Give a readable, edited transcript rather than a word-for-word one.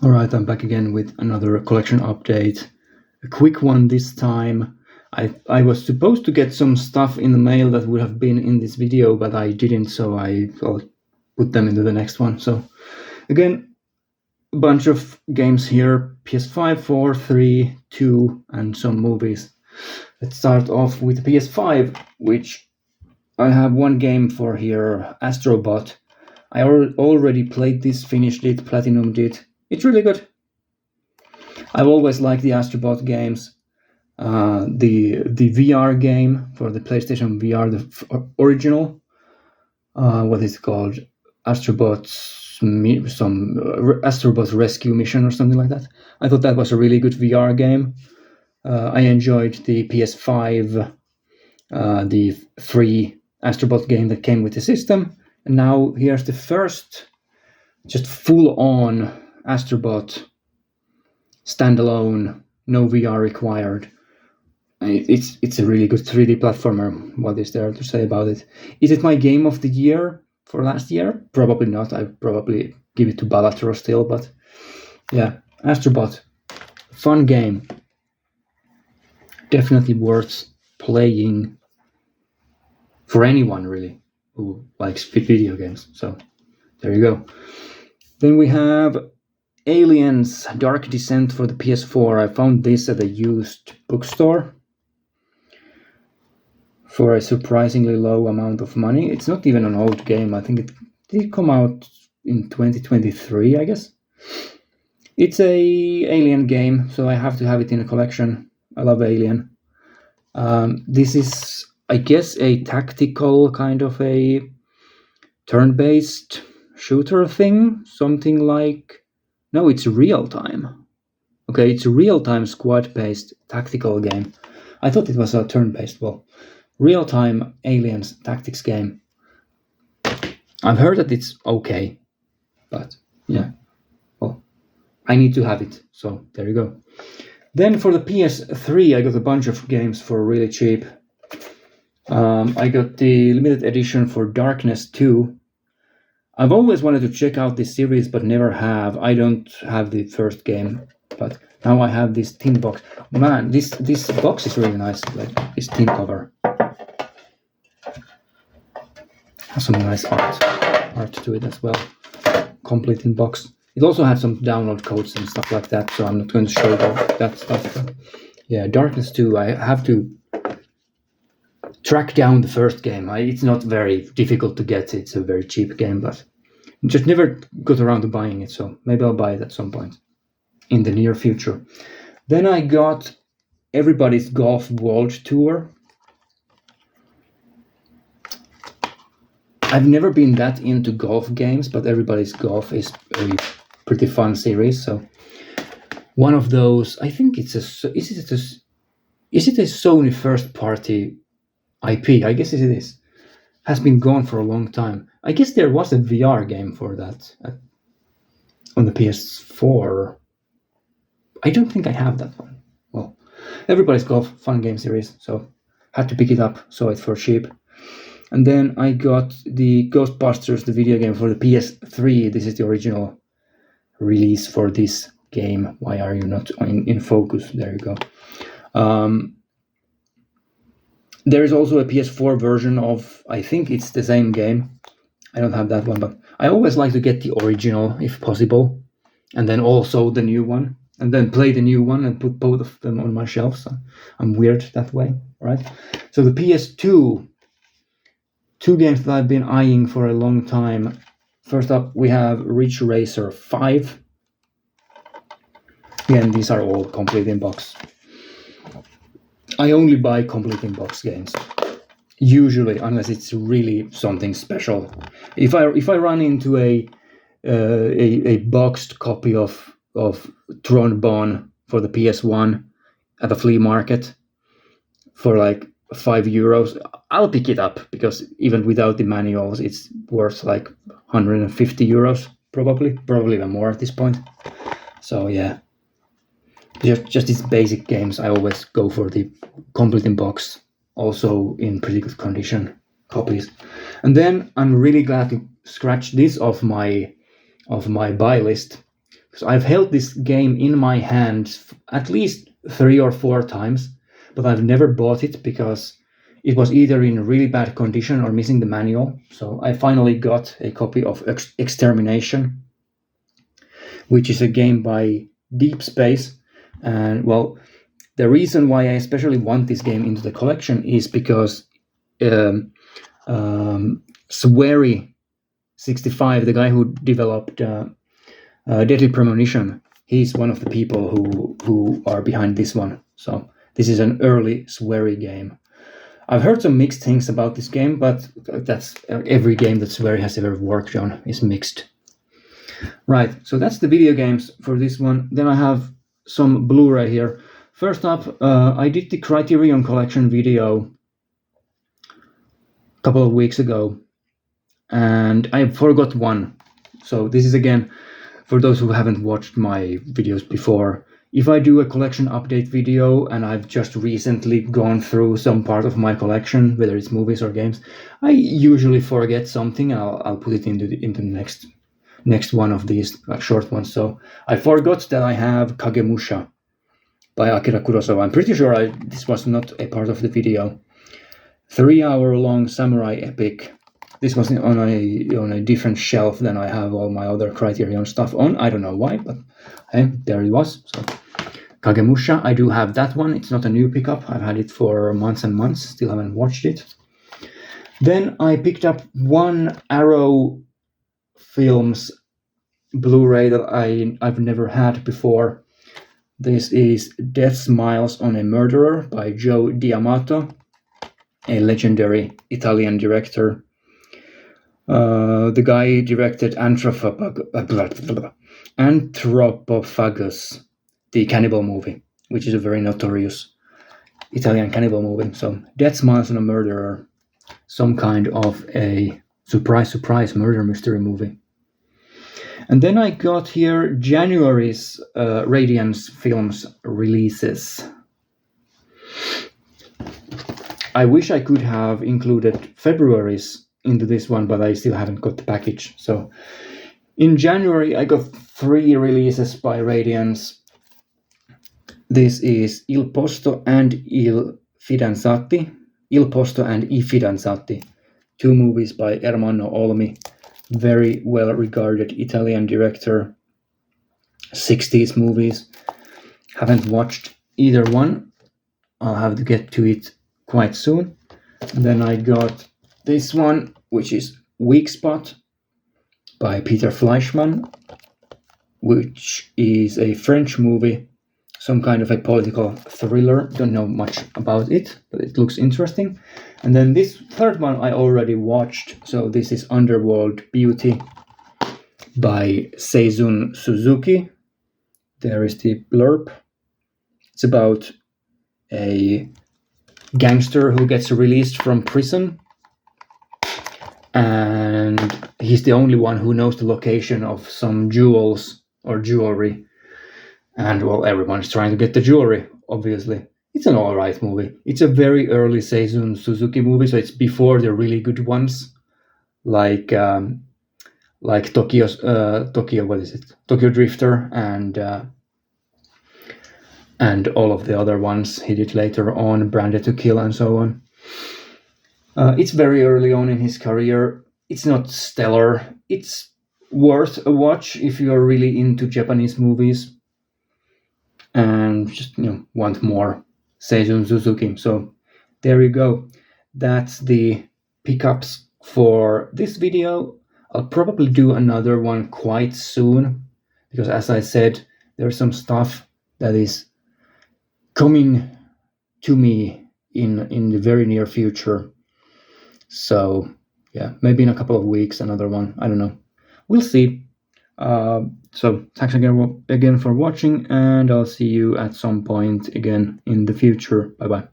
Alright, I'm back again with another collection update. A quick one this time. I was supposed to get some stuff in the mail that would have been in this video, but I didn't, so I'll put them into the next one. So, again, a bunch of games here, PS5, 4, 3, 2, and some movies. Let's start off with the PS5, which I have one game for here, Astrobot. I already played this, finished it, platinumed it. It's really good. I've always liked the Astrobot games. The VR game for the PlayStation VR, the original, what is it called? Astrobot Rescue Mission or something like that. I thought that was a really good VR game. I enjoyed the PS5, the free Astrobot game that came with the system. And now here's the first just full-on Astrobot standalone, no VR required. It's a really good 3D platformer. What is there to say about it? Is it my game of the year for last year? Probably not. I probably give it to Balatro still, but yeah, Astrobot, fun game. Definitely worth playing for anyone really who likes video games. So there you go. Then we have Aliens Dark Descent for the PS4. I found this at a used bookstore for a surprisingly low amount of money. It's not even an old game. I think it did come out in 2023, I guess. It's a Alien game, so I have to have it in a collection. I love Alien. This is, I guess, a tactical kind of a turn-based shooter thing. Something like... No, it's real-time. Okay, it's a real-time squad-based tactical game. I thought it was a turn-based. Well, real-time Aliens tactics game. I've heard that it's okay, but yeah, well, I need to have it, so there you go. Then for the PS3, I got a bunch of games for really cheap. I got the limited edition for Darkness 2. I've always wanted to check out this series, but never have. I don't have the first game, but now I have this tin box. Man, this box is really nice, like this tin cover. Has some nice art to it as well. Complete in box. It also had some download codes and stuff like that, so I'm not going to show that stuff. But yeah, Darkness 2, I have to track down the first game. It's not very difficult to get. It's a very cheap game, but just never got around to buying it, so maybe I'll buy it at some point in the near future. Then I got Everybody's Golf World Tour. I've never been that into golf games, but Everybody's Golf is a pretty fun series. So one of those, I think is it a Sony first party IP? I guess it is. Has been gone for a long time. I guess there was a VR game for that on the PS4. I don't think I have that one. Well, Everybody's Golf, fun game series, so had to pick it up, saw it for cheap. And then I got the Ghostbusters, the video game for the PS3. This is the original release for this game. Why are you not in focus? There you go. There is also a PS4 version of, I think it's the same game. I don't have that one, but I always like to get the original if possible. And then also the new one. And then play the new one and put both of them on my shelf. So I'm weird that way, right? So the PS2, two games that I've been eyeing for a long time. First up, we have Ridge Racer 5. Again, these are all complete in box. I only buy complete in box games, usually, unless it's really something special. If I run into a boxed copy of Tron Bonne for the PS1 at a flea market for like €5, I'll pick it up, because even without the manuals, it's worth like €150, probably even more at this point. So yeah. Just these basic games, I always go for the complete in box, also in pretty good condition copies. And then I'm really glad to scratch this off my buy list. because I've held this game in my hand at least 3 or 4 times, but I've never bought it because it was either in really bad condition or missing the manual. So I finally got a copy of Extermination, which is a game by Deep Space. And well, the reason why I especially want this game into the collection is because Swery65, the guy who developed Deadly Premonition, he's one of the people who are behind this one. So this is an early Swery game. I've heard some mixed things about this game, but that's every game that Swery has ever worked on is mixed. Right, so that's the video games for this one. Then I have some Blu-ray here. First up, I did the Criterion Collection video a couple of weeks ago, and I forgot one. So this is again, for those who haven't watched my videos before, if I do a collection update video and I've just recently gone through some part of my collection, whether it's movies or games, I usually forget something. I'll put it into the next one of these short ones. So I forgot that I have Kagemusha by Akira Kurosawa. I'm pretty sure this was not a part of the video. 3-hour-long samurai epic. This was on a different shelf than I have all my other Criterion stuff on. I don't know why, but hey, there it was. So Kagemusha, I do have that one. It's not a new pickup. I've had it for months and months. Still haven't watched it. Then I picked up one Arrow Films Blu-ray that I've never had before. This is Death Smiles on a Murderer by Joe D'Amato, a legendary Italian director. The guy directed Anthropophagus, the cannibal movie, which is a very notorious Italian cannibal movie. So Death Smiles on a Murderer, some kind of a surprise murder mystery movie. And then I got here January's Radiance Films releases. I wish I could have included February's into this one, but I still haven't got the package. So in January, I got 3 releases by Radiance. This is Il Posto and I Fidanzati. Il Posto and I Fidanzati. 2 movies by Ermanno Olmi. Very well regarded Italian director. 60s movies. Haven't watched either one. I'll have to get to it quite soon. And then I got this one, which is Weak Spot by Peter Fleischmann, which is a French movie, some kind of a political thriller. Don't know much about it, but it looks interesting. And then this third one I already watched. So this is Underworld Beauty by Seizun Suzuki. There is the blurb. It's about a gangster who gets released from prison, and he's the only one who knows the location of some jewels or jewelry. And well, everyone's trying to get the jewelry, obviously. It's an alright movie. It's a very early Seizun Suzuki movie, so it's before the really good ones, like Tokyo, what is it? Tokyo Drifter and all of the other ones he did later on, Branded to Kill and so on. It's very early on in his career. It's not stellar. It's worth a watch if you are really into Japanese movies and just want more Seizun Suzuki. So there you go. That's the pickups for this video. I'll probably do another one quite soon because, as I said, there's some stuff that is coming to me in the very near future. So yeah, maybe in a couple of weeks, another one. I don't know. We'll see. So thanks again for watching, and I'll see you at some point again in the future. Bye bye.